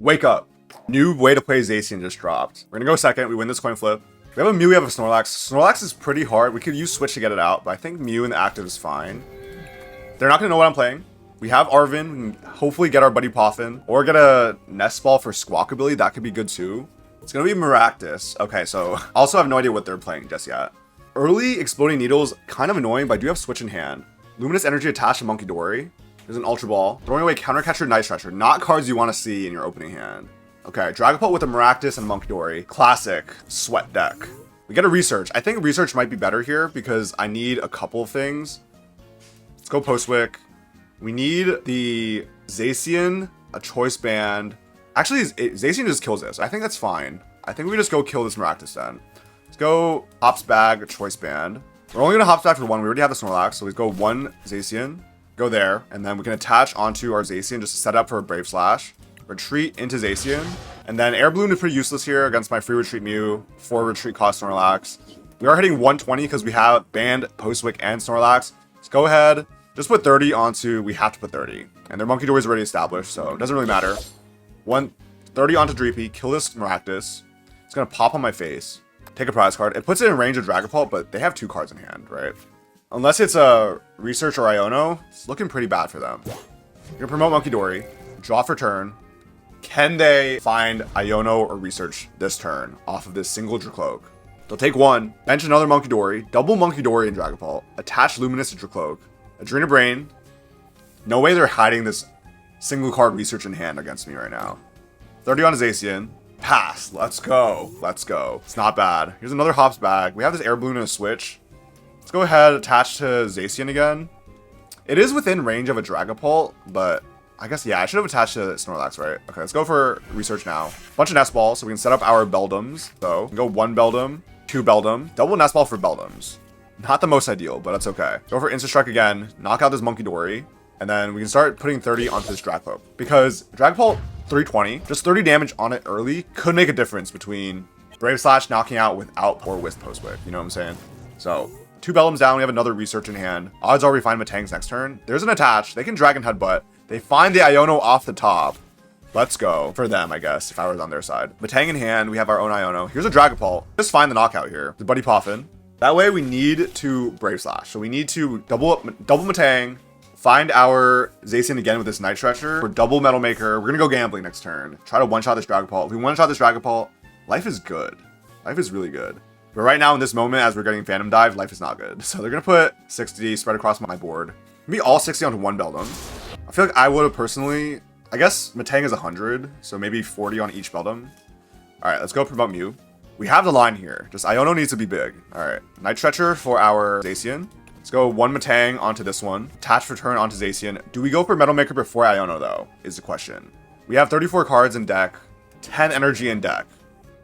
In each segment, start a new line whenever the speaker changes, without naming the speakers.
Wake up. New way to play Zacian just dropped. We're gonna go second. We win this coin flip. We have a Mew, we have a Snorlax. Snorlax is pretty hard. We could use Switch to get it out, but I think Mew in the active is fine. They're not gonna know what I'm playing. We have Arven. We can hopefully get our buddy Poffin. Or get a Nest Ball for Squawkabilly. That could be good too. It's gonna be Maractus. Okay, so I also have no idea what they're playing just yet. Early Exploding Needles, kind of annoying, but I do have Switch in hand. Luminous Energy attached to Monkey Dory. There's an Ultra Ball. Throwing away Counter Catcher, Night Stretcher. Not cards you want to see in your opening hand. Okay, Dragapult with a Maractus and Monkey Dory. Classic sweat deck. We get a Research. I think Research might be better here because I need a couple of things. Let's go Postwick. We need the Zacian, a Choice Band. Actually, Zacian just kills this. I think that's fine. I think we just go kill this Maractus then. Let's go Hops Bag, Choice Band. We're only going to Hops Bag for one. We already have the Snorlax, so we go one Zacian. Go there, and then we can attach onto our Zacian just to set up for a Brave Slash. Retreat into Zacian, and then Air Balloon is pretty useless here against my free retreat Mew, 4 retreat cost Snorlax. We are hitting 120 because we have banned Postwick and Snorlax. Let's go ahead, just put 30 onto, we have to put 30. And their Monkey Dory is already established, so it doesn't really matter. 30 onto Dreepy, kill this Maractus. It's gonna pop on my face. Take a prize card. It puts it in range of Dragapult, but they have 2 cards in hand, right? Unless it's a Research or Iono, it's looking pretty bad for them. You're gonna promote Monkey Dory, draw for turn. Can they find Iono or Research this turn off of this single Dracloak? They'll take one, bench another Monkey Dory, double Monkey Dory and Dragapult, attach Luminous to Dracloak, Adrena Brain. No way they're hiding this single card Research in hand against me right now. 30 on a Zacian. Pass. Let's go. Let's go. It's not bad. Here's another Hops Bag. We have this Air Balloon and a Switch. Let's go ahead, attach to Zacian again. It is within range of a Dragapult, but I guess, yeah, I should have attached to Snorlax, right? Okay, let's go for Research now. Bunch of Nest Balls, so we can set up our Beldums. So, we can go 1 Beldum, 2 Beldum, double Nest Ball for Beldums. Not the most ideal, but that's okay. Go for Instant Strike again, knock out this Monkey Dory, and then we can start putting 30 onto this Dragapult. Because Dragapult 320, just 30 damage on it early could make a difference between Brave Slash knocking out without Poor Wisp Postwick. You know what I'm saying? So, 2 Beldums down, we have another Research in hand. Odds are we find Metang's next turn. There's an attach, they can Dragon Headbutt. They find the Iono off the top. Let's go. For them, I guess, if I was on their side. Metang in hand, we have our own Iono. Here's a Dragapult. Just find the knockout here. The Buddy Poffin. That way we need to Brave Slash. So we need to double Metang, find our Zacian again with this Night Stretcher. We're double Metal Maker. We're gonna go gambling next turn. Try to one-shot this Dragapult. If we one-shot this Dragapult, life is good. Life is really good. But right now in this moment, as we're getting Phantom Dive, life is not good. So they're gonna put 60 spread across my board. Maybe all 60 onto 1 Beldum. I feel like I would have personally, I guess Metang is 100, so maybe 40 on each Beldum. All right, let's go promote Mew. We have the line here, just Iono needs to be big. All right, Night Stretcher for our Zacian. Let's go 1 Metang onto this one, attach for turn onto Zacian. Do we go for Metal Maker before Iono though, is the question. We have 34 cards in deck, 10 energy in deck.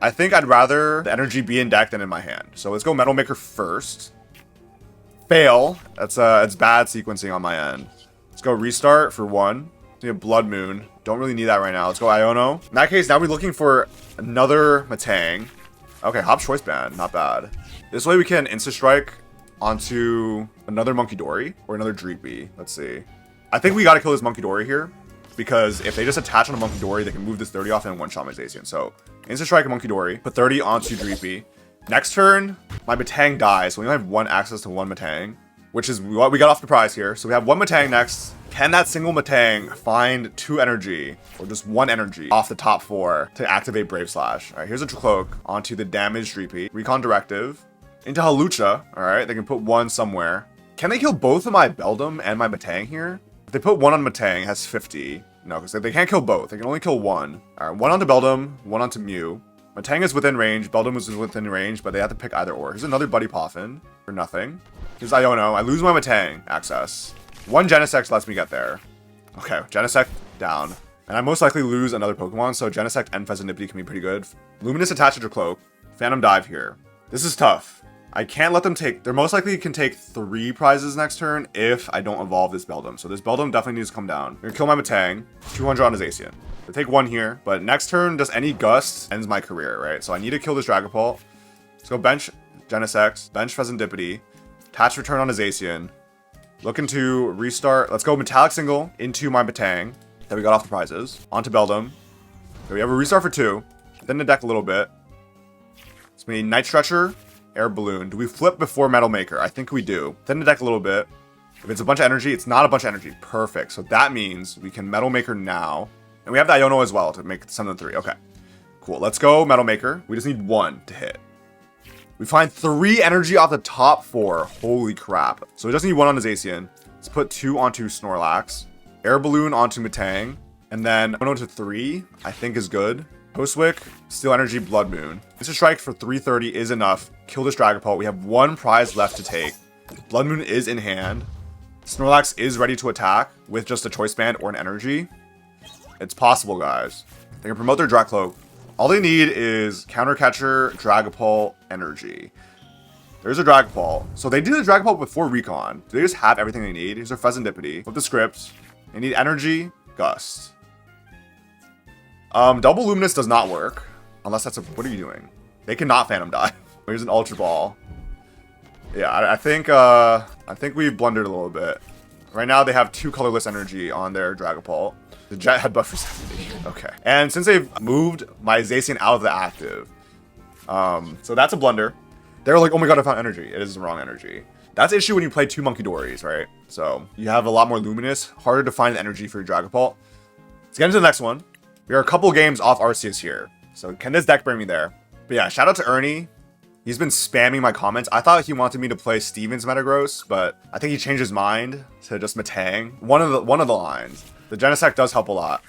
I think I'd rather the energy be in deck than in my hand. So let's go Metal Maker first. Fail, it's bad sequencing on my end. Let's go Restart for 1. We have Bloodmoon. Don't really need that right now. Let's go Iono. In that case, now we're looking for another Metang. Okay, Hop Choice Band. Not bad. This way we can Instant Strike onto another Monkey Dory or another Dreepy. Let's see. I think we got to kill this Monkey Dory here because if they just attach on a Monkey Dory, they can move this 30 off and one-shot my Zacian. So Instant Strike a Monkey Dory. Put 30 onto Dreepy. Next turn, my Metang dies. So we only have 1 access to 1 Metang, which is what we got off the prize here. So we have 1 Metang next. Can that single Metang find 2 energy or just 1 energy off the top 4 to activate Brave Slash? All right, here's a Dracloak onto the damaged Dreepy. Recon Directive into Halucha. All right, they can put 1 somewhere. Can they kill both of my Beldum and my Metang here? If they put 1 on Metang, it has 50. No, because they can't kill both. They can only kill 1. All right, 1 onto Beldum, 1 onto Mew. Metang is within range. Beldum is within range, but they have to pick either or. Here's another Buddy Poffin for nothing. Here's Iono. I lose my Metang access. 1 Genesect lets me get there. Okay, Genesect down. And I most likely lose another Pokemon, so Genesect and Fezandipiti can be pretty good. Luminous attached to Dracloak. Phantom Dive here. This is tough. I can't let them take... They most likely can take 3 prizes next turn if I don't evolve this Beldum. So this Beldum definitely needs to come down. I'm going to kill my Metang. 200 on a Zacian. They take 1 here, but next turn, just any Gust ends my career, right? So I need to kill this Dragapult. Let's go bench Genesect, bench Fezandipiti, attach return on a Zacian. Looking to restart. Let's go Metallic Single into my Metang that we got off the prizes. Onto Beldum. So we have a restart for 2. Then the deck a little bit. So we need Night Stretcher, Air Balloon. Do we flip before Metal Maker? I think we do. Then the deck a little bit. If it's a bunch of energy, it's not a bunch of energy. Perfect. So that means we can Metal Maker now. And we have the Iono as well to make something 3. Okay. Cool. Let's go Metal Maker. We just need 1 to hit. We find 3 energy off the top 4. Holy crap. So we just need 1 on the Zacian. Let's put 2 onto Snorlax. Air Balloon onto Metang. And then 1 onto 3, I think is good. Postwick, Steel Energy, Bloodmoon. Mr. Strike for 330 is enough. Kill this Dragapult. We have 1 prize left to take. Bloodmoon is in hand. Snorlax is ready to attack with just a Choice Band or an energy. It's possible, guys. They can promote their Dracloak. All they need is Counter Catcher, Dragapult, energy. There's a Dragapult. So they did the Dragapult before Recon. They just have everything they need. Here's their Fezandipiti. Flip the script. They need energy, Gust. Double Luminous does not work. Unless that's a... What are you doing? They cannot Phantom Dive. Here's an Ultra Ball. Yeah, I think we've blundered a little bit. Right now they have 2 colorless energy on their Dragapult. The Jet had buff for 70. Okay. And since they've moved my Zacian out of the active, so that's a blunder. They're like, oh my god, I found energy. It is the wrong energy. That's the issue when you play 2 Monkey Dories, right? So you have a lot more Luminous, harder to find energy for your Dragapult. Let's get into the next one. We are a couple games off Arceus here. So can this deck bring me there? But yeah, shout out to Ernie. He's been spamming my comments. I thought he wanted me to play Steven's Metagross, but I think he changed his mind to just Metang. One of the lines. The Genesect does help a lot.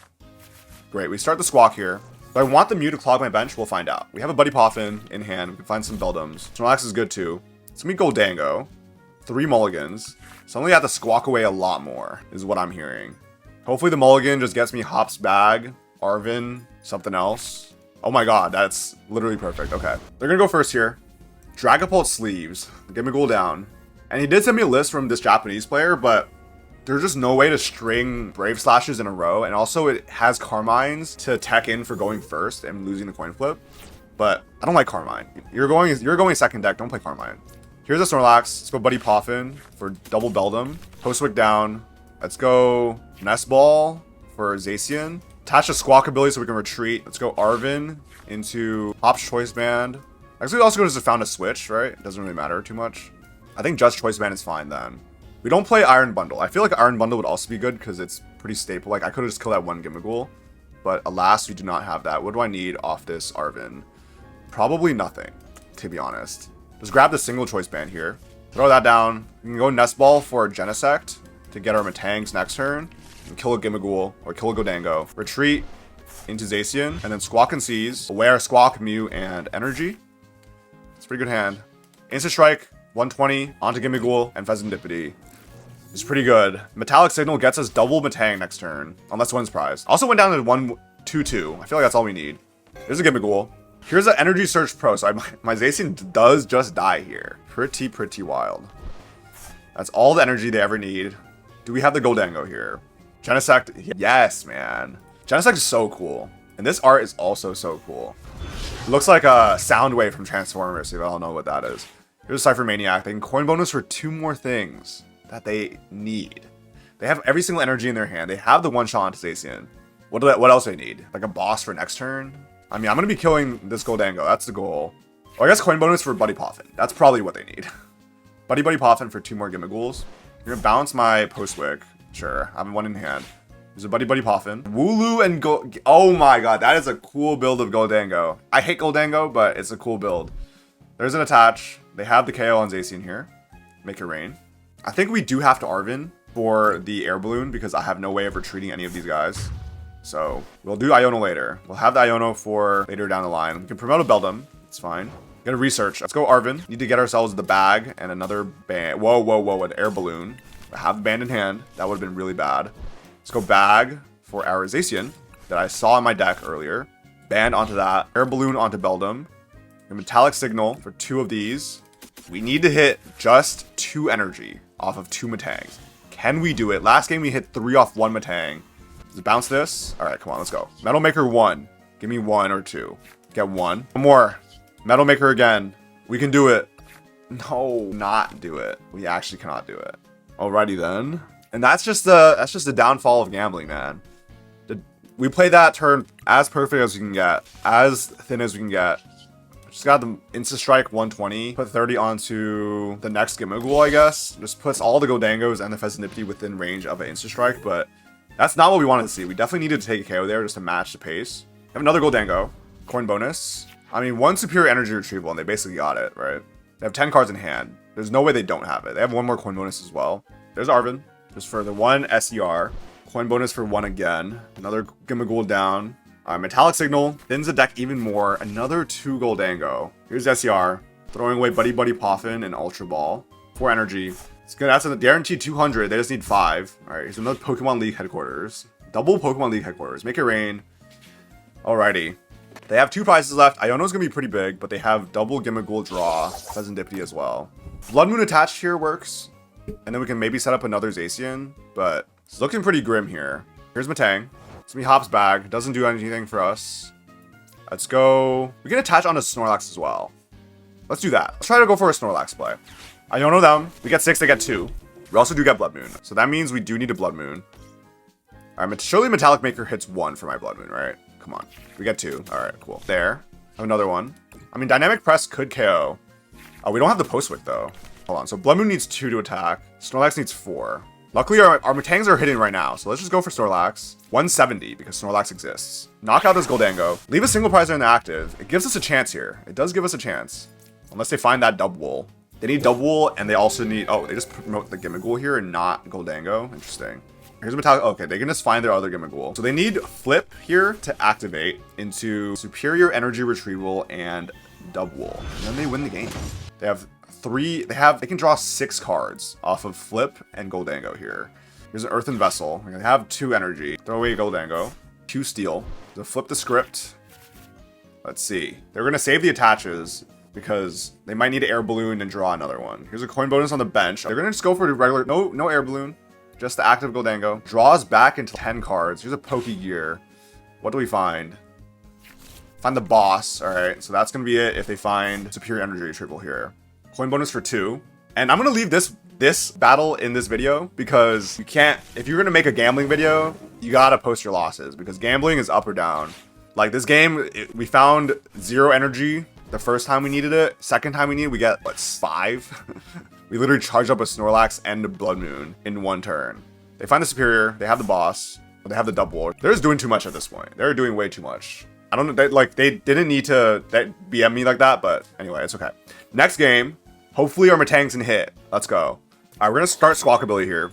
Great, we start the Squawk here. Do I want the Mew to clog my bench? We'll find out. We have a Buddy Poffin in hand. We can find some Beldums. Snorlax is good too. It's gonna be Gholdengo. 3 mulligans. Suddenly I have to squawk away a lot more, is what I'm hearing. Hopefully the mulligan just gets me Hop's Bag, Arven, something else. Oh my god, that's literally perfect. Okay. They're gonna go first here. Dragapult sleeves. Get me Ghoul down. And he did send me a list from this Japanese player, but there's just no way to string Brave Slashes in a row. And also it has Carmines to tech in for going first and losing the coin flip. But I don't like Carmine. You're going second deck, don't play Carmine. Here's a Snorlax. Let's go Buddy Poffin for double Beldum. Postwick down. Let's go Nest Ball for Zacian. Attach a Squawkabilly so we can retreat. Let's go Arven into Hop's Choice Band. Actually, we also could have just found a switch, right? It doesn't really matter too much. I think just Choice Band is fine then. We don't play Iron Bundle. I feel like Iron Bundle would also be good because it's pretty staple. Like, I could have just killed that 1 Gimmighoul. But alas, we do not have that. What do I need off this Arven? Probably nothing, to be honest. Just grab the single Choice Band here. Throw that down. We can go Nest Ball for a Genesect to get our Metangs next turn. And kill a Gimmighoul or kill a Gholdengo. Retreat into Zacian. And then Squawk and Seize. Aware, Squawk, Mew, and Energy. It's a pretty good hand. Instant Strike, 120, onto Gimmighoul, and Fezandipiti. It's pretty good. Metallic Signal gets us double Metang next turn, unless one's prized. Also went down to 1-2-2. I feel like that's all we need. Here's a Gimmighoul. Here's an Energy Search Pro, so my Zacian does just die here. Pretty wild. That's all the energy they ever need. Do we have the Gholdengo here? Genesect, yes, man. Genesect is so cool. And this art is also so cool. It looks like a Soundwave from Transformers, so you all know what that is. Here's a Cypher Maniac. They can coin bonus for 2 more things that they need. They have every single energy in their hand. They have the 1-shot onto Zacian. What else do they need? Like a boss for next turn? I mean, I'm going to be killing this Gholdengo. That's the goal. Or I guess coin bonus for Buddy Poffin. That's probably what they need. Buddy Poffin for 2 more Gimmighouls. You're going to bounce my Postwick. Sure, I have 1 in hand. There's a Buddy Poffin. Wooloo and oh my god, that is a cool build of Gholdengo. I hate Gholdengo, but it's a cool build. There's an attach. They have the KO on Zacian here. Make it rain. I think we do have to Arven for the Air Balloon because I have no way of retreating any of these guys. So we'll do Iono later. We'll have the Iono for later down the line. We can promote a Beldum. It's fine. Get a research. Let's go Arven. Need to get ourselves the bag and another band. Whoa, an Air Balloon. I have the band in hand. That would have been really bad. Let's go bag for our Zacian that I saw in my deck earlier. Band onto that. Air Balloon onto Beldum. A Metallic Signal for 2 of these. We need to hit just 2 energy off of 2 Metangs. Can we do it? Last game we hit 3 off 1 Metang. Let's bounce this. All right, come on, let's go. Metal Maker 1. Give me 1 or 2. Get 1. 1 more. Metal Maker again. We can do it. No, not do it. We actually cannot do it. Alrighty then. And that's just the downfall of gambling, man. We played that turn as perfect as we can get, as thin as we can get. Just got the Insta Strike 120, put 30 onto the next Gimmighoul, I guess. Just puts all the Gholdengos and the Fezandipiti within range of an Insta Strike, but that's not what we wanted to see. We definitely needed to take a KO there just to match the pace. We have another Gholdengo, coin bonus. I mean, one superior energy retrieval, and they basically got it, right? They have 10 cards in hand. There's no way they don't have it. They have one more coin bonus as well. There's Arven, just for the one SER. Coin bonus for one again. Another Gimmighoul down. Metallic Signal thins the deck even more. Another 2 Gholdengo. Here's SER. Throwing away Buddy Buddy Poffin and Ultra Ball. 4 energy. It's good. That's a guaranteed 200. They just need 5. Alright, here's another Pokemon League headquarters. Double Pokemon League headquarters. Make it rain. Alrighty. They have 2 prizes left. Iono's gonna be pretty big, but they have double Gimmighoul draw. Fezandipiti as well. Bloodmoon attached here works. And then we can maybe set up another Zacian, but it's looking pretty grim here. Here's Metang. So he hops back, doesn't do anything for us. Let's go. We can attach onto Snorlax as well. Let's do that. Let's try to go for a Snorlax play. Iono them. We get 6, they get 2. We also do get Bloodmoon. So that means we do need a Bloodmoon. Alright, surely Metallic Maker hits 1 for my Bloodmoon, right? Come on. We get 2. Alright, cool. There. Another one. I mean, Dynamic Press could KO. Oh, we don't have the Postwick though. Hold on. So Bloodmoon needs 2 to attack. Snorlax needs 4. Luckily, our Metangs are hitting right now, so let's just go for Snorlax. 170, because Snorlax exists. Knock out this Gholdengo. Leave a single prizer in the active. It gives us a chance here. It does give us a chance. Unless they find that Double. They need Double, and they also need... Oh, they just promote the Gimmighoul here and not Gholdengo. Interesting. Here's Metallic... Okay, they can just find their other Gimmighoul. So they need Flip here to activate into Superior Energy Retrieval and Double. And then they win the game. They have... they can draw 6 cards off of Flip and Gholdengo here. Here's an Earthen Vessel. They have 2 energy. Throw away Gholdengo. 2 steel. So flip the script. Let's see. They're gonna save the attaches because they might need an Air Balloon and draw another one. Here's a coin bonus on the bench. They're gonna just go for the regular, no Air Balloon, just the active Gholdengo. Draws back into 10 cards. Here's a Pokegear. What do we find? Find the boss. All right, so that's gonna be it if they find Superior Energy Retrieval here. Coin bonus for 2. And I'm gonna leave this battle in this video because you can't, if you're gonna make a gambling video, you gotta post your losses because gambling is up or down. Like this game, we found 0 energy the first time we needed it. Second time we need it, we get, what, 5? We literally charged up a Snorlax and a Bloodmoon in 1 turn. They find the Superior, they have the boss, they have the Double. They're just doing too much at this point. They're doing way too much. I don't know, they didn't need to BM me like that, but anyway, it's okay. Next game, hopefully our Metangs can hit. Let's go. Alright, we're gonna start Squawkabilly here.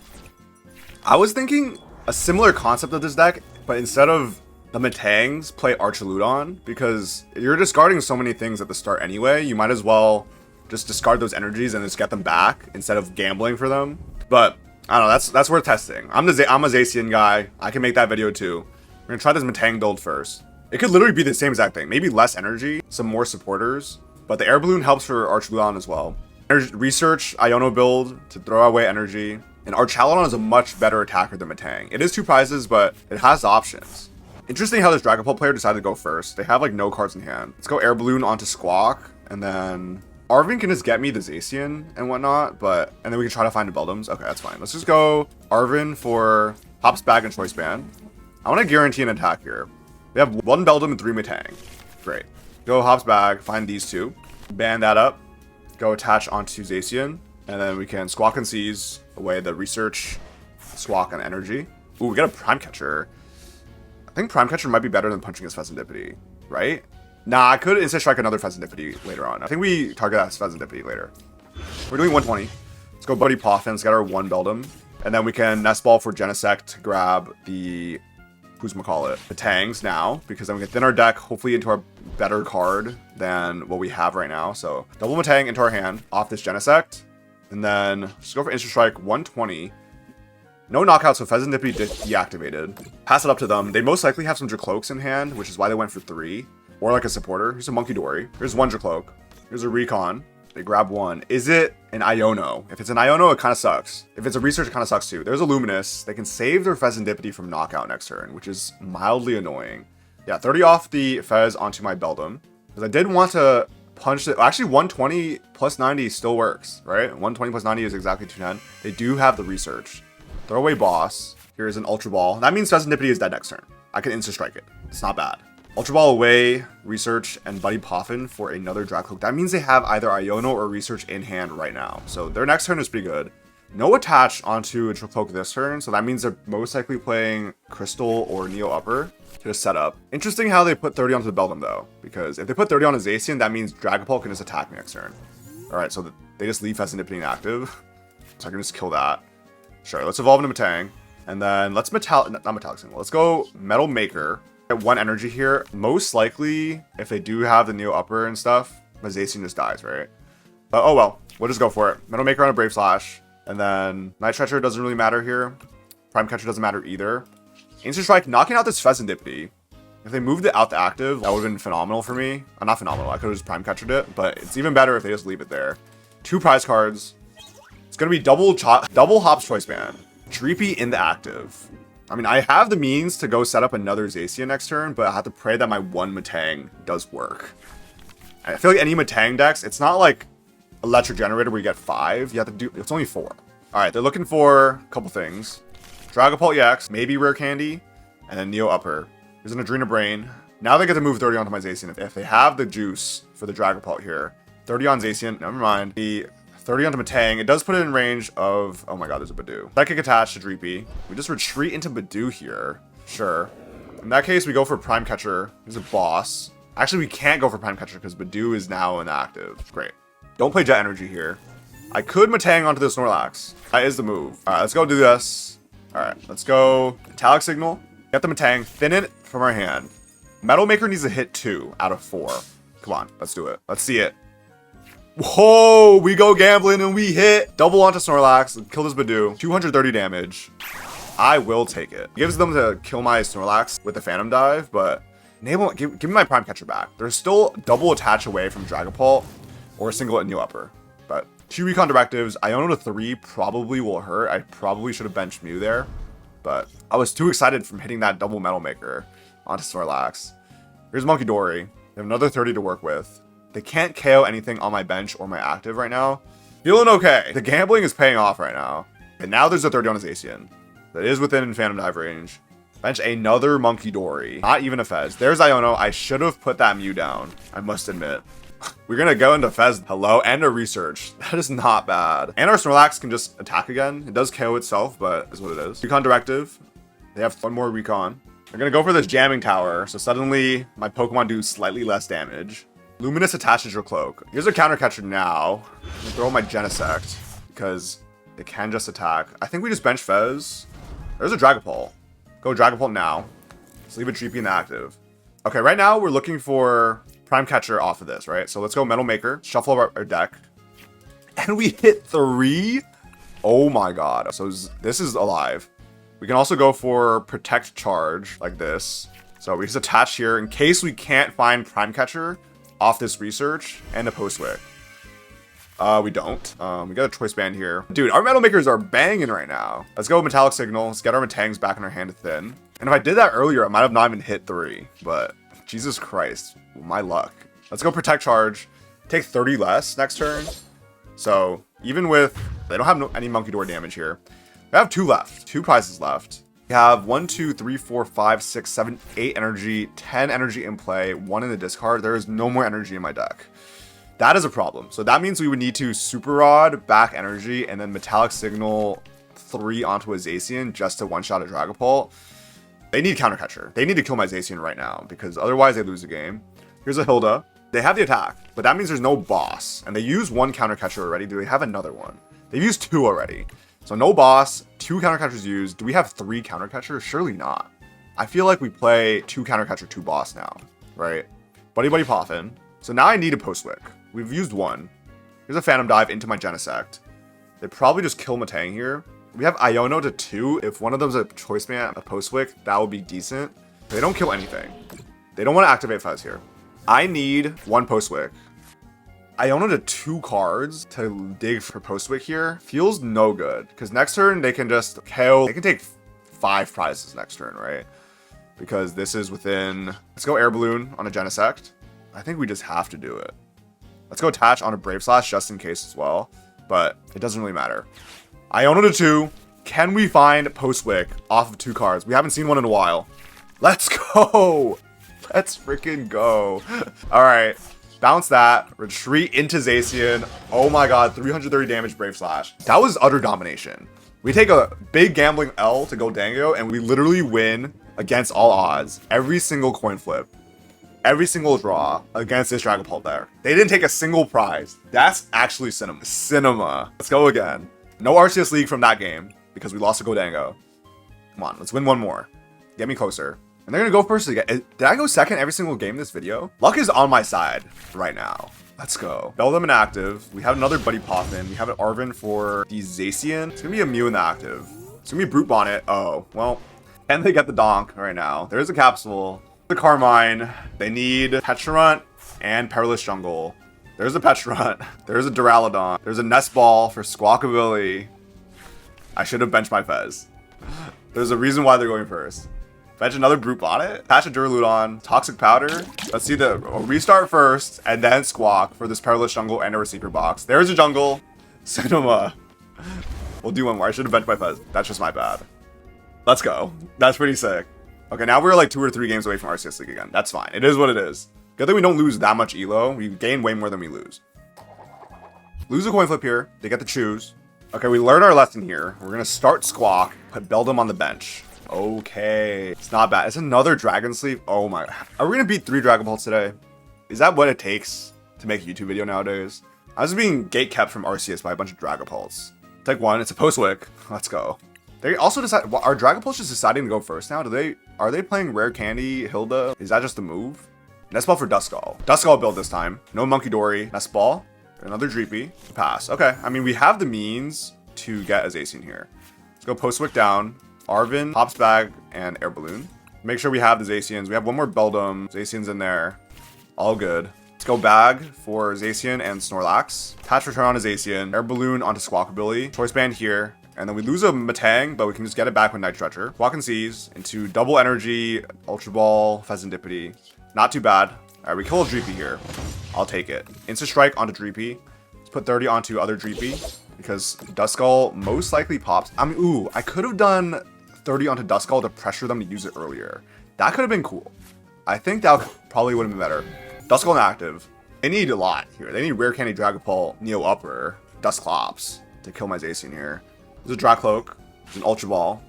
I was thinking a similar concept of this deck, but instead of the Metangs, play Archaludon, because you're discarding so many things at the start anyway, you might as well just discard those energies and just get them back instead of gambling for them. But I don't know, that's worth testing. I'm a Zacian guy. I can make that video too. We're gonna try this Metang build first. It could literally be the same exact thing. Maybe less energy, some more supporters, but the Air Balloon helps for Archaludon as well. Research Iono build to throw away energy. And Archaludon is a much better attacker than Metang. It is 2 prizes, but it has options. Interesting how this Dragapult player decided to go first. They have like no cards in hand. Let's go Air Balloon onto Squawk, and then Arven can just get me the Zacian and whatnot, and then we can try to find the Beldums. Okay, that's fine. Let's just go Arven for Hops Bag and Choice Band. I want to guarantee an attack here. We have 1 Beldum and 3 Metang. Great. Go Hops Bag, find these 2. Ban that up. Go attach onto Zacian, and then we can Squawk and Seize away the Research, Squawk, and Energy. Ooh, we got a Prime Catcher. I think Prime Catcher might be better than punching his Fezandipiti, right? Nah, I could Instant Strike another Fezandipiti later on. I think we target that Fezandipiti later. We're doing 120. Let's go Buddy Poffin. Let's get our 1 Beldum. And then we can Nest Ball for Genesect to grab the... the Tangs now, because then we can thin our deck, hopefully into our better card than what we have right now. So double Metang into our hand off this Genesect, and then just go for Instant Strike 120. No knockout, so Fezandipiti deactivated. Pass it up to them. They most likely have some Dracloaks in hand, which is why they went for 3. Or like a supporter. Here's a Monkey Dory. Here's 1 Dracloak. Here's a Recon. They grab 1. Is it an Iono? If it's an Iono, it kind of sucks. If it's a Research, it kind of sucks too. There's a Luminous. They can save their Fezandipiti from knockout next turn, which is mildly annoying. Yeah, 30 off the Fez onto my Beldum. Because I did want to punch it. Actually, 120 plus 90 still works, right? 120 plus 90 is exactly 210. They do have the Research. Throw away Boss. Here's an Ultra Ball. That means Fezandipiti is dead next turn. I can insta-strike it. It's not bad. Ultra Ball away, Research, and Buddy Poffin for another Dragapult. That means they have either Iono or Research in hand right now. So their next turn is pretty good. No attach onto a Dragapult this turn, so that means they're most likely playing Crystal or Neo Upper to just set up. Interesting how they put 30 onto the Beldum though, because if they put 30 on a Zacian, that means Dragapult can just attack me next turn. Alright, so they just leave Fezandipiti inactive. So I can just kill that. Sure, let's evolve into Metang. And then let's not Metallic Signal. Let's go Metal Maker. Get 1 energy here. Most likely, if they do have the Neo Upper and stuff, my Zacian just dies, right? But oh well, we'll just go for it. Metal Maker on a Brave Slash. And then Night Stretcher doesn't really matter here. Prime Catcher doesn't matter either. Instant Strike, knocking out this Fezandipiti. If they moved it out the active, that would have been phenomenal for me. Not phenomenal, I could have just Prime Catchered it, but it's even better if they just leave it there. 2 prize cards. It's going to be double Hops Choice Band. Dreepy in the active. I mean, I have the means to go set up another Zacian next turn, but I have to pray that my 1 Metang does work. And I feel like any Metang decks, it's not like Electric Generator where you get 5. You have to do, it's only 4. Alright, they're looking for a couple things. Dragapult EX, maybe Rare Candy, and then Neo Upper. There's an Adrena Brain. Now they get to move 30 onto my Zacian. If they have the juice for the Dragapult here, 30 on Zacian, never mind. The 30 onto Metang, it does put it in range of, oh my god, there's a Badoo. Psychic attached to Dreepy. We just retreat into Badoo here. Sure. In that case, we go for Prime Catcher. He's a boss. Actually, we can't go for Prime Catcher because Badoo is now inactive. Great. Don't play Jet Energy here. I could Metang onto the Snorlax. That is the move. Alright, let's go do this. Alright, let's go Metallic Signal. Get the Metang. Thin it from our hand. Metal Maker needs to hit 2 out of 4. Come on, let's do it. Let's see it. Whoa, we go gambling and we hit. Double onto Snorlax. Kill this Badoo. 230 damage. I will take it. It gives them to kill my Snorlax with the Phantom Dive, but enable, give me my Prime Catcher back. There's still double attach away from Dragapult or a single Neo Upper. But 2 Recon Directives. Iono to 3 probably will hurt. I probably should have benched Mew there, but I was too excited from hitting that double Metal Maker onto Snorlax. Here's Monkey Dory. They have another 30 to work with. They can't KO anything on my bench or my active right now. Feeling okay. The gambling is paying off right now. And now there's a 30 on his Zacian. That is within Phantom Dive range. Bench another Monkey Dory. Not even a Fez. There's Iono. I should have put that Mew down, I must admit. We're going to go into Fez. Hello, and a Research. That is not bad. And our Snorlax can just attack again. It does KO itself, but is what it is. Recon Directive. They have 1 more Recon. They're going to go for this Jamming Tower. So suddenly my Pokemon do slightly less damage. Luminous attaches your cloak. Here's a counter catcher now. I'm gonna throw my Genesect because they can just attack. I think we just bench Fez. There's a Dragapult. Go Dragapult now. Just leave a Dreepy in the active. Okay, right now we're looking for Prime Catcher off of this, right? So let's go Metal Maker, shuffle our deck. And we hit 3? Oh my god. So this is alive. We can also go for Protect Charge like this. So we just attach here in case we can't find Prime Catcher off this Research and a Postwick. We don't. We got a Choice Band here. Dude, our Metal Makers are banging right now. Let's go Metallic Signal. Let's get our Metangs back in our hand to thin. And if I did that earlier, I might have not even hit 3. But Jesus Christ, my luck. Let's go Protect Charge. Take 30 less next turn. So even with, they don't have any Monkey Door damage here. We have 2 left. 2 prizes left. We have 1, 2, 3, 4, 5, 6, 7, 8 energy, 10 energy in play, 1 in the discard. There is no more energy in my deck. That is a problem. So that means we would need to Super Rod, back energy, and then Metallic Signal 3 onto a Zacian just to one-shot a Dragapult. They need Counter Catcher. They need to kill my Zacian right now because otherwise they lose the game. Here's a Hilda. They have the attack, but that means there's no boss. And they use 1 Counter Catcher already. Do they have another one? They've used 2 already. So no boss, 2 counter catchers used. Do we have 3 counter catchers? Surely not. I feel like we play 2 counter catcher, 2 boss now, right? Buddy Poffin. So now I need a Postwick. We've used 1. Here's a Phantom Dive into my Genesect. They probably just kill Metang here. We have Iono to 2. If one of them's a Choice Band, a Postwick, that would be decent. They don't kill anything. They don't want to activate Fez here. I need 1 Postwick. Iono to 2 cards to dig for Postwick here feels no good. Because next turn, they can just KO. They can take 5 prizes next turn, right? Because this is within... Let's go Air Balloon on a Genesect. I think we just have to do it. Let's go attach on a Brave Slash just in case as well. But it doesn't really matter. Iono to 2. Can we find Postwick off of 2 cards? We haven't seen one in a while. Let's go. Let's freaking go. All right. Bounce that. Retreat into Zacian. Oh my god. 330 damage Brave Slash. That was utter domination. We take a big gambling L to Gholdengo, and we literally win against all odds. Every single coin flip. Every single draw against this Dragapult there. They didn't take a single prize. That's actually cinema. Cinema. Let's go again. No RCS League from that game because we lost to Gholdengo. Come on. Let's win one more. Get me closer. And they're going to go first again. Did I go second every single game in this video? Luck is on my side right now. Let's go. Beldum inactive. We have another Buddy Poffin. We have an Arven for the Zacian. It's going to be a Mew in the active. It's going to be Brute Bonnet. Oh, well. And they get the Donk right now. There's a Capsule. The Carmine. They need Pecharunt and Perilous Jungle. There's a Pecharunt. There's a Duraludon. There's a Nest Ball for Squawkabilly. I should have benched my Fez. There's a reason why they're going first. Fetch another Brute Bonnet, patch a Duraludon, Toxic Powder. Let's see the restart first, and then Squawk for this Perilous Jungle and a Receiver Box. There's a Jungle. Cinema. We'll do one more. I should have benched my Fez. That's just my bad. Let's go. That's pretty sick. Okay, now we're like 2 or 3 games away from RCS League again. That's fine. It is what it is. Good thing we don't lose that much elo. We gain way more than we lose. Lose a coin flip here. They get to choose. Okay, we learned our lesson here. We're going to start Squawk, put Beldum on the bench. Okay, it's not bad. It's another Dragon Sleeve. Oh my. Are we gonna beat 3 Dragapults today? Is that what it takes to make a YouTube video nowadays? I was being gate kept from RCS by a bunch of Dragapults. Take one. It's a Postwick. Let's go. They also decide. Are Dragapults just deciding to go first now? Are they playing Rare Candy Hilda? Is that just a move? Nest Ball for Duskull. Duskull build this time. No Monkey Dory. Nest Ball. Another Dreepy. Pass. Okay. I mean, we have the means to get a Zacian here. Let's go Postwick down. Arven, Hops Bag, and Air Balloon. Make sure we have the Zacians. We have one more Beldum. Zacian's in there. All good. Let's go Bag for Zacian and Snorlax. Patch Return on a Zacian. Air Balloon onto Squawkabilly. Choice Band here. And then we lose a Metang, but we can just get it back with Night Stretcher. Squawk and Seize into Double Energy, Ultra Ball, Fezandipiti. Not too bad. All right, we kill a Dreepy here. I'll take it. Instant Strike onto Dreepy. Let's put 30 onto other Dreepy because Duskull most likely pops. I mean, ooh, I could have done 30 onto Duskull to pressure them to use it earlier. That could have been cool. I think that probably would have been better. Duskull inactive. They need a lot here. They need Rare Candy Dragapult, Neo Upper, Dusclops to kill my Zacian here. There's a Dracloak. There's an Ultra Ball.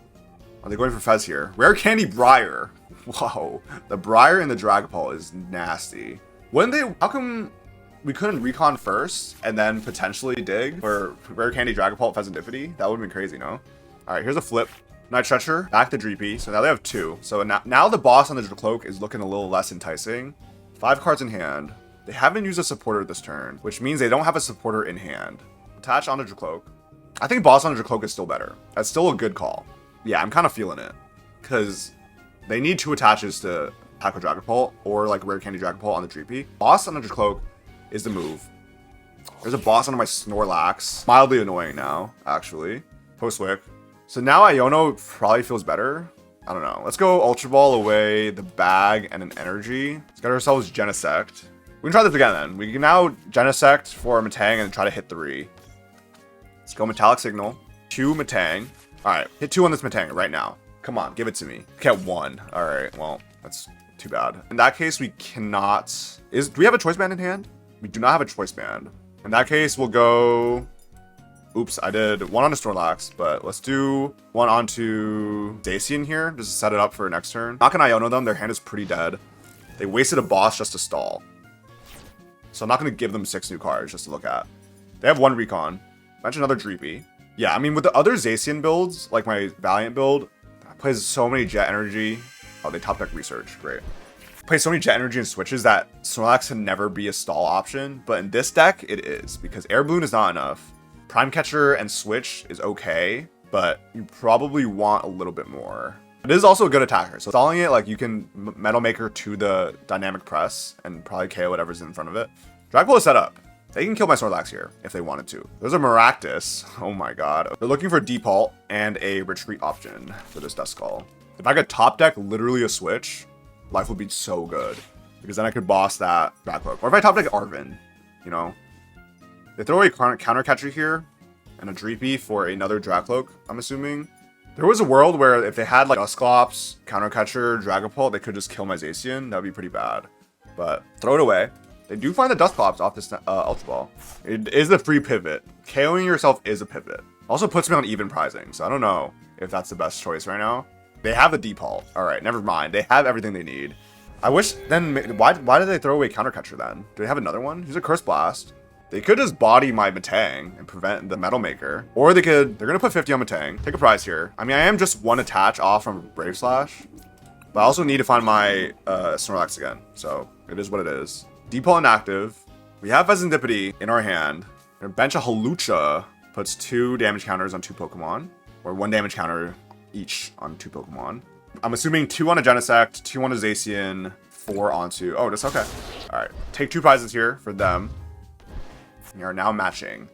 Are they going for Fez here? Rare Candy Briar. Whoa. The Briar and the Dragapult is nasty. When they... How come we couldn't recon first and then potentially dig for Rare Candy Dragapult Fezandipiti? That would have been crazy, no? Alright, here's a flip. Night Stretcher, back to Dreepy. So now they have 2. So now the boss on the Cloak is looking a little less enticing. 5 cards in hand. They haven't used a supporter this turn, which means they don't have a supporter in hand. Attach onto Cloak. I think boss on the Cloak is still better. That's still a good call. Yeah, I'm kind of feeling it. Because they need 2 attaches to tackle Dragapult or like Rare Candy Dragapult on the Dreepy. Boss on the Cloak is the move. There's a boss on my Snorlax. Mildly annoying now, actually. Postwick. So now Iono probably feels better. I don't know. Let's go Ultra Ball away, the Bag, and an Energy. Let's get ourselves Genesect. We can try this again then. We can now Genesect for a Metang and try to hit 3. Let's go Metallic Signal. 2 Metang. Alright, hit 2 on this Metang right now. Come on, give it to me. Get 1. Alright, well, that's too bad. In that case, we cannot... Do we have a Choice Band in hand? We do not have a Choice Band. In that case, we'll go... Oops, I did 1 on a Snorlax, but let's do 1 onto Zacian here, just to set it up for next turn. Not gonna Iono them, their hand is pretty dead. They wasted a boss just to stall. So I'm not gonna give them 6 new cards just to look at. They have 1 recon. Mention another Dreepy. Yeah, I mean, with the other Zacian builds, like my Valiant build, plays so many Jet Energy. Oh, they top deck Research, great. Plays so many Jet Energy and switches that Snorlax can never be a stall option, but in this deck, it is, because Air Balloon is not enough. Prime Catcher and Switch is okay, but you probably want a little bit more. It is also a good attacker, so stalling it, like you can Metal Maker to the Dynamic Press and probably KO whatever's in front of it. Dragapult is set up. They can kill my Snorlax here if they wanted to. There's a Maractus. Oh my god. They're looking for Default and a retreat option for this Duskull. If I could top deck literally a Switch, life would be so good. Because then I could boss that Dracloak. Or if I top deck Arven, you know. They throw a counter catcher here and a Dreepy for another Dracloak, I'm assuming. There was a world where if they had like Dusclops, Counter Catcher, Dragapult, they could just kill my Zacian. That'd be pretty bad. But throw it away. They do find the Dusclops off this Ultra Ball. It is a free pivot. KOing yourself is a pivot. Also puts me on even pricing, so I don't know if that's the best choice right now. They have the Deepult. All right, never mind. They have everything they need. I wish then, why did they throw away Counter Catcher then? Do they have another one? Here's a Curse Blast. They could just body my Metang and prevent the Metal Maker. Or they're gonna put 50 on Metang. Take a prize here. I mean, I am just one attach off from Brave Slash, but I also need to find my Snorlax again. So it is what it is. Deepult inactive. We have Fezandipiti in our hand. We're gonna bench a Hawlucha, puts 2 damage counters on 2 Pokemon, or 1 damage counter each on 2 Pokemon. I'm assuming 2 on a Genesect, 2 on a Zacian, 4 onto, oh, that's okay. All right, take 2 prizes here for them. We are now matching.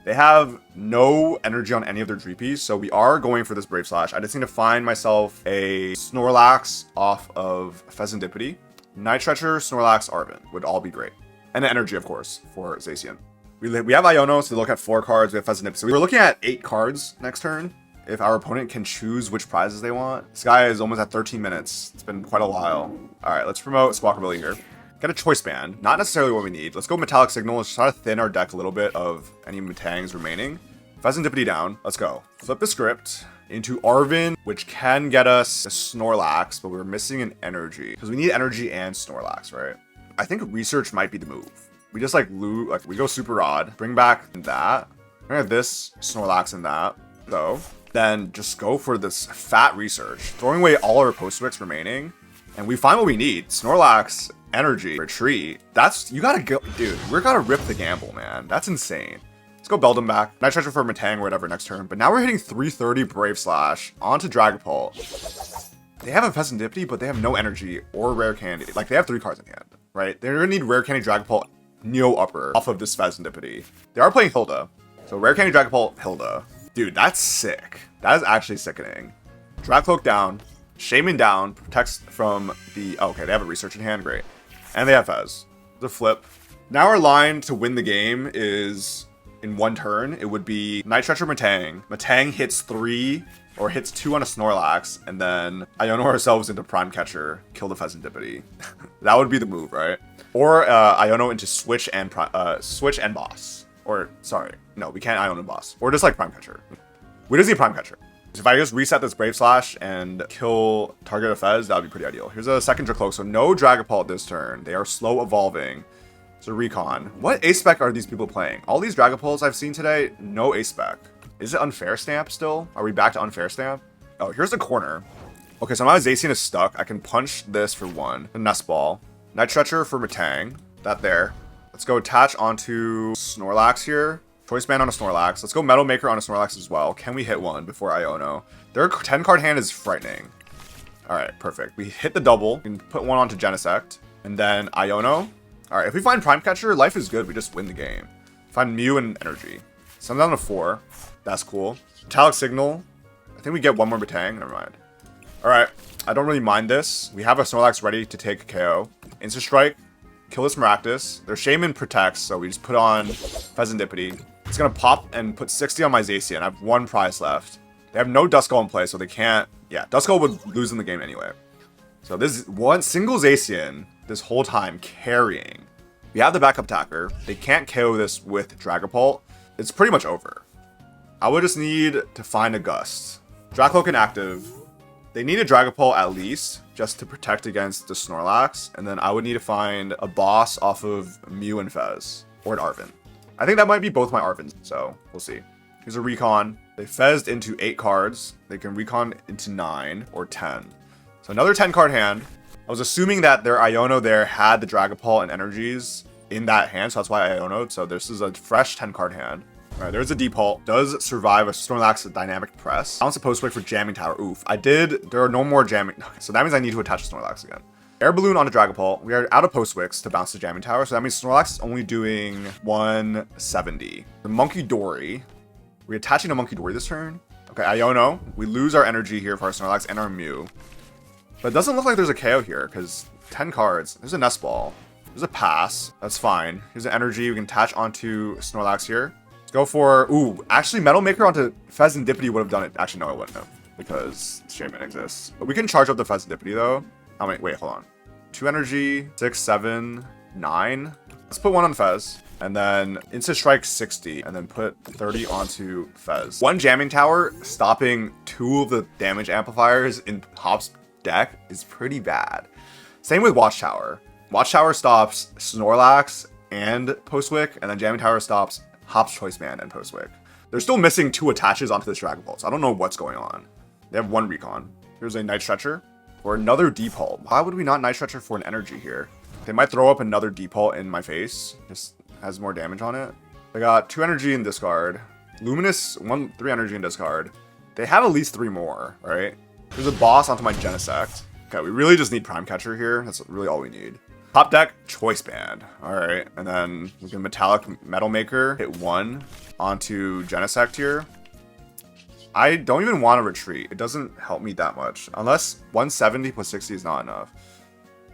They have no energy on any of their Dreepies, so we are going for this Brave Slash. I just need to find myself a Snorlax off of Fezandipiti. Night Stretcher, Snorlax, Arven would all be great. And the energy, of course, for Zacian. We have Iono, so we look at 4 cards. We have Fezandipiti. So we're looking at 8 cards next turn. If our opponent can choose which prizes they want. This guy is almost at 13 minutes. It's been quite a while. All right, let's promote Squawkabilly here. Get a Choice Band. Not necessarily what we need. Let's go Metallic Signal. Let's try to thin our deck a little bit of any Metangs remaining. Fezandipiti down. Let's go. Flip the script into Arven, which can get us a Snorlax, but we're missing an energy. Because we need energy and Snorlax, right? I think Research might be the move. We just like loot, like we go Super Odd, bring back that. We're gonna have this Snorlax and that, though. Then just go for this fat Research, throwing away all our Postwicks remaining, and we find what we need. Snorlax, energy, retreat. That's, you gotta go, dude, we're gotta rip the gamble, man. That's insane. Let's go Beldum back. Night Stretcher for Metang or whatever next turn. But now we're hitting 330 Brave Slash onto Dragapult. They have a Fezandipiti, but they have no energy or Rare Candy. Like, they have 3 cards in hand, right? They're gonna need Rare Candy Dragapult, Neo Upper off of this Fezandipiti. They are playing Hilda. So Rare Candy Dragapult, Hilda. Dude, that's sick. That is actually sickening. Dragcloak down. Shaman down. Protects from the... Oh, okay, they have a Research in hand. Great. And they have Fez. The flip. Now our line to win the game is... In 1 turn, it would be Night Stretcher Metang. Metang hits 3 or hits 2 on a Snorlax, and then Iono ourselves into Prime Catcher, kill the Fezandipiti. That would be the move, right? Or Iono into Switch and Boss. Or, sorry, no, we can't Iono Boss. Or just like Prime Catcher. We just need Prime Catcher. So if I just reset this Brave Slash and kill target of Fez, that would be pretty ideal. Here's a second Dracloak, so no Dragapult this turn. They are slow evolving. So Recon. What A-Spec are these people playing? All these Dragapults I've seen today, no A-Spec. Is it Unfair Stamp still? Are we back to Unfair Stamp? Oh, here's the corner. Okay, so now Zacian is stuck. I can punch this for 1. The Nest Ball. Night Stretcher for Metang. That there. Let's go attach onto Snorlax here. Choice Band on a Snorlax. Let's go Metal Maker on a Snorlax as well. Can we hit 1 before Iono? Their 10 card hand is frightening. Alright, perfect. We hit the double. We can put 1 onto Genesect. And then Iono. Alright, if we find Prime Catcher, life is good. We just win the game. Find Mew and Energy. So I'm down to 4. That's cool. Metallic Signal. I think we get 1 more Metang. Never mind. Alright, I don't really mind this. We have a Snorlax ready to take a KO. Insta Strike. Kill this Maractus. Their Shaman protects, so we just put on Fezandipiti. It's gonna pop and put 60 on my Zacian. I have 1 prize left. They have no Duskull in play, so they can't... Yeah, Duskull would lose in the game anyway. So this is one single Zacian this whole time carrying. We have the backup attacker. They can't KO this with Dragapult. It's pretty much over. I would just need to find a Gust. Dracloak inactive. They need a Dragapult at least, just to protect against the Snorlax. And then I would need to find a boss off of Mew and Fez. Or an Arven. I think that might be both my Arvens, so we'll see. Here's a Recon. They Fezzed into 8 cards. They can Recon into 9 or 10. So another 10 card hand. I was assuming that their Iono there had the Dragapult and energies in that hand, so that's why I Iono'd. So this is a fresh 10 card hand. Alright, there's a Deepult. Does survive a Snorlax Dynamic Press. Bounce a Postwick for Jamming Tower. Oof. There are no more Jamming... Okay, so that means I need to attach Snorlax again. Air Balloon onto Dragapult. We are out of Postwicks to bounce the Jamming Tower, so that means Snorlax is only doing 170. The Monkey Dory. We're attaching a Monkey Dory this turn. Okay, Iono. We lose our energy here for our Snorlax and our Mew. But it doesn't look like there's a KO here, because 10 cards. There's a Nest Ball. There's a Pass. That's fine. Here's an energy. We can attach onto Snorlax here. Let's go for... Ooh, actually, Metal Maker onto Fezandipiti would have done it. Actually, no, it wouldn't have. because Shaman exists. But we can charge up the Fezandipiti though. Oh wait, hold on. 2 energy, 6, 7, 9. Let's put 1 on Fez. And then Instant Strike 60, and then put 30 onto Fez. 1 jamming tower stopping 2 of the damage amplifiers in Hop's deck is pretty bad. Same with Watchtower. Watchtower stops Snorlax and Postwick, and then jamming tower stops Hop's Choice Band and Postwick. They're still missing 2 attaches onto this Dragapult, so I don't know what's going on. They have 1 recon. Here's a Night Stretcher or another Deepult. Why would we not Night Stretcher for an energy here? They might throw up another Deepult in my face. Just has more damage on it. They got 2 energy in discard. Luminous, 3 energy in discard. They have at least 3 more, right? There's a boss onto my Genesect. Okay, we really just need Prime Catcher here. That's really all we need. Top deck, Choice Band. Alright, and then we can Metallic Metal Maker, hit 1 onto Genesect here. I don't even want to retreat. It doesn't help me that much. Unless 170 plus 60 is not enough.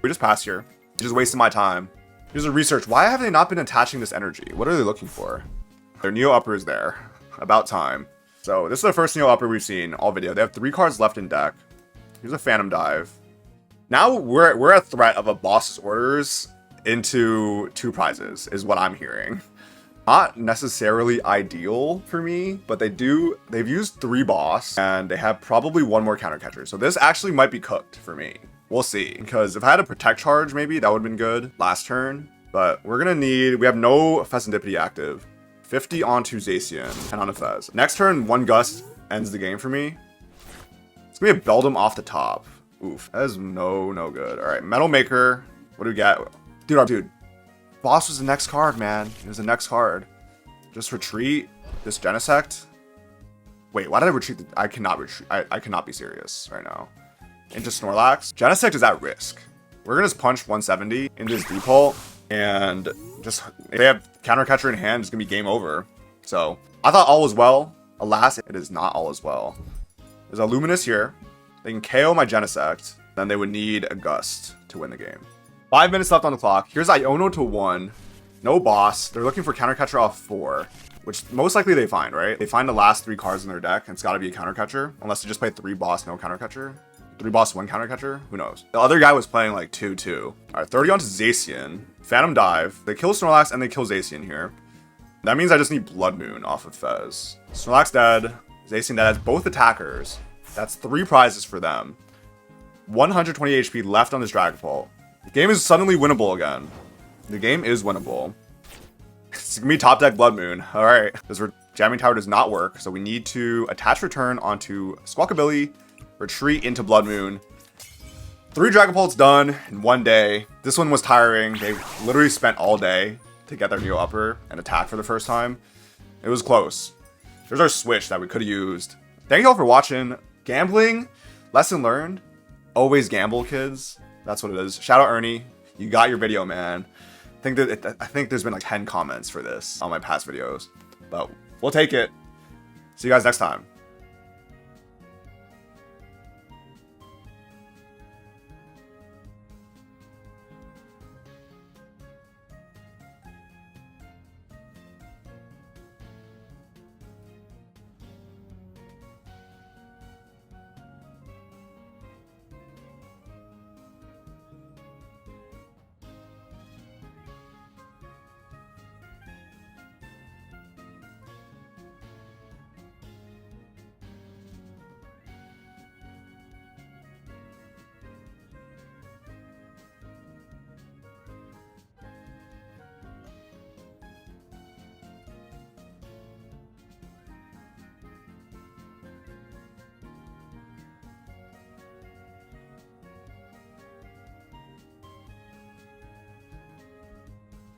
We just pass here. Just wasting my time. Here's a research. Why have they not been attaching this energy? What are they looking for? Their Neo Upper is there. About time. So this is the first Neo Upper we've seen all video. They have 3 cards left in deck. Here's a Phantom Dive. Now we're at threat of a boss's orders into 2 prizes, is what I'm hearing. Not necessarily ideal for me, but they've used 3 boss, and they have probably 1 more counter catcher. So this actually might be cooked for me. We'll see, because if I had a Protect Charge, maybe that would have been good last turn. But we're gonna need, we have no Fezandipiti active. 50 onto Zacian and on a Fez. Next turn, 1 Gust ends the game for me. It's gonna be a Beldum off the top. Oof, that is no good. All right, Metal Maker. What do we got? Dude, boss was the next card, man. It was the next card. Just retreat. This Genesect. Wait, why did I retreat? I cannot retreat. I cannot be serious right now. Into Snorlax. Genesect is at risk. We're gonna just punch 170 into his Deepult, and just if they have counter catcher in hand, it's gonna be game over. So I thought all was well. Alas, it is not all as well. There's a Luminous here. They can KO my Genesect. Then they would need a Gust to win the game. 5 minutes left on the clock. Here's Iono to 1. No boss. They're looking for counter catcher off 4, which most likely they find, right? They find the last 3 cards in their deck, and it's got to be a counter catcher, unless they just play 3 boss, no counter catcher. 3 boss, 1 counter catcher. Who knows? The other guy was playing like 2-2. All right, 30 onto Zacian. Phantom Dive. They kill Snorlax and they kill Zacian here. That means I just need Blood Moon off of Fez. Snorlax dead. Zacian dead. Has both attackers. That's 3 prizes for them. 120 HP left on this Dragapult. The game is suddenly winnable again. The game is winnable. It's gonna be top deck Blood Moon. All right, this jamming tower does not work, so we need to attach return onto Squawkabilly, retreat into Blood Moon. 3 Dragapults done in 1 day. This one was tiring. They literally spent all day to get their Neo Upper and attack for the first time. It was close. There's our switch that we could have used. Thank you all for watching. Gambling, lesson learned. Always gamble, kids. That's what it is. Shout out Ernie. You got your video, man. I think there's been like 10 comments for this on my past videos, but we'll take it. See you guys next time.